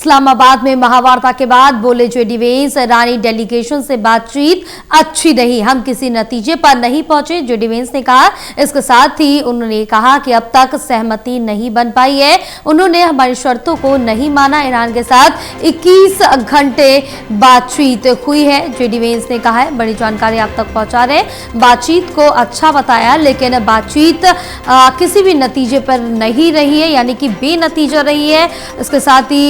इस्लामाबाद में महावार्ता के बाद बोले जेडी वेंस, ईरानी डेलीगेशन से बातचीत अच्छी रही, हम किसी नतीजे पर नहीं पहुंचे। जेडी वेंस ने कहा। इसके साथ ही उन्होंने कहा कि अब तक सहमति नहीं बन पाई है, उन्होंने हमारी शर्तों को नहीं माना। ईरान के साथ 21 घंटे बातचीत हुई है, जेडी वेंस ने कहा है। बड़ी जानकारी आप तक पहुंचा रहे, बातचीत को अच्छा बताया, लेकिन बातचीत किसी भी नतीजे पर नहीं रही है, यानी कि बेनतीजा रही है। इसके साथ ही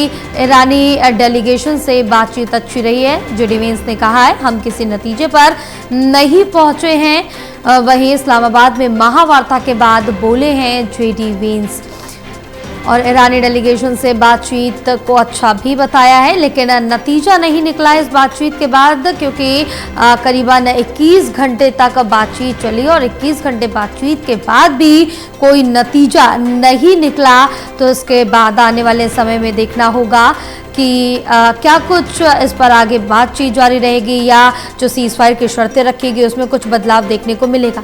ईरानी डेलीगेशन से बातचीत अच्छी रही है, जेडी वेंस ने कहा है। हम किसी नतीजे पर नहीं पहुंचे हैं। वहीं इस्लामाबाद में महावार्ता के बाद बोले हैं जेडी वेंस, और ईरानी डेलीगेशन से बातचीत को अच्छा भी बताया है, लेकिन नतीजा नहीं निकला इस बातचीत के बाद, क्योंकि करीबन 21 घंटे तक बातचीत चली और 21 घंटे बातचीत के बाद भी कोई नतीजा नहीं निकला। तो इसके बाद आने वाले समय में देखना होगा कि क्या कुछ इस पर आगे बातचीत जारी रहेगी या जो सीज़फायर की शर्तें रखेगी उसमें कुछ बदलाव देखने को मिलेगा।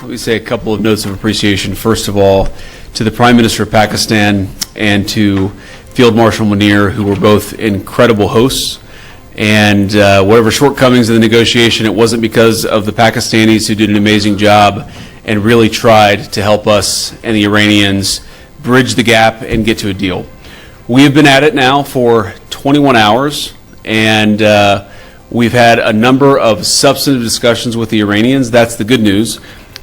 Let me say a couple of notes of appreciation. First of all, to the Prime Minister of Pakistan and to Field Marshal Munir, who were both incredible hosts. And whatever shortcomings in the negotiation, it wasn't because of the Pakistanis, who did an amazing job and really tried to help us and the Iranians bridge the gap and get to a deal. We have been at it now for 21 hours, and we've had a number of substantive discussions with the Iranians. That's the good news.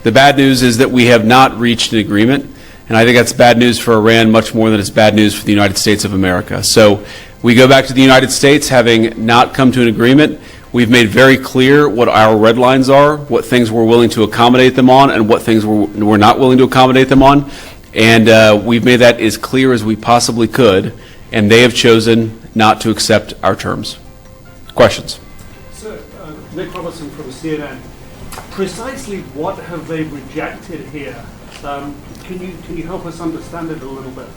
The bad news is that we have not reached an agreement, and I think that's bad news for Iran much more than it's bad news for the United States of America. So we go back to the United States having not come to an agreement. We've made very clear what our red lines are, what things we're willing to accommodate them on, and what things we're not willing to accommodate them on. And we've made that as clear as we possibly could, and they have chosen not to accept our terms. Questions? Sir, Nick Robertson from CNN. Precisely what have they rejected here? Can you help us understand it a little bit?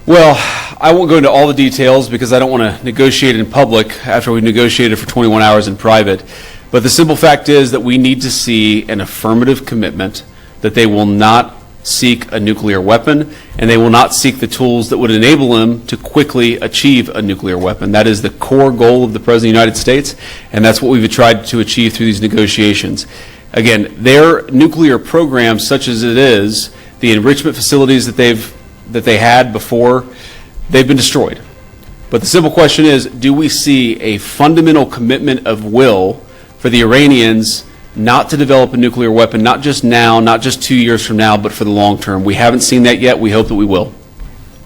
Well, I won't go into all the details because I don't want to negotiate in public after we've negotiated for 21 hours in private. But the simple fact is that we need to see an affirmative commitment that they will not seek a nuclear weapon, and they will not seek the tools that would enable them to quickly achieve a nuclear weapon. That is the core goal of the President of the United States, and that's what we've tried to achieve through these negotiations. Again, their nuclear program, such as it is, the enrichment facilities that they had before, they've been destroyed. But the simple question is, do we see a fundamental commitment of will for the Iranians not to develop a nuclear weapon, not just now, not just 2 years from now, but for the long term? We haven't seen that yet. We hope that we will.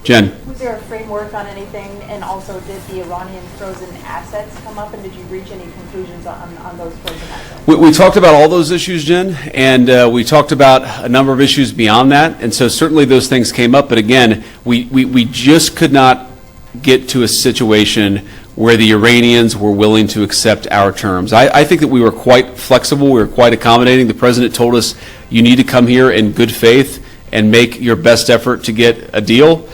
Jen? Was there a framework on anything? And also, did the Iranian frozen assets come up, and did you reach any conclusions on those frozen assets? We talked about all those issues, Jen, and we talked about a number of issues beyond that. And so certainly those things came up. But again, we just could not get to a situation where the Iranians were willing to accept our terms. I think that we were quite flexible, we were quite accommodating. The President told us, you need to come here in good faith and make your best effort to get a deal.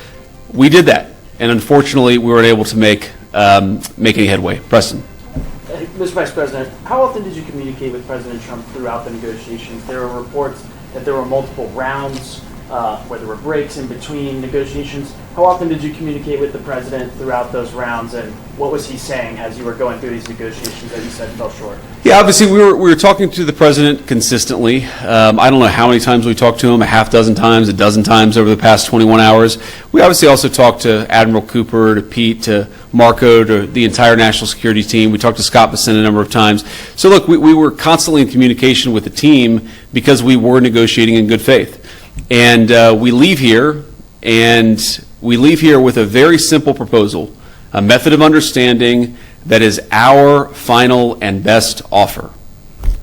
We did that, and unfortunately we weren't able to make any headway. Preston. Mr. Vice President, how often did you communicate with President Trump throughout the negotiations? There were reports that there were multiple rounds, where there were breaks in between negotiations. How often did you communicate with the President throughout those rounds, and what was he saying as you were going through these negotiations that you said fell short? Yeah, obviously we were talking to the President consistently. I don't know how many times we talked to him, a half dozen times, a dozen times over the past 21 hours. We obviously also talked to Admiral Cooper, to Pete, to Marco, to the entire national security team. We talked to Scott Bessent a number of times. So look, we were constantly in communication with the team because we were negotiating in good faith. And we leave here with a very simple proposal, a method of understanding that is our final and best offer.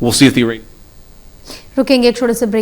We'll see if the रुकेंगे एक छोटे से break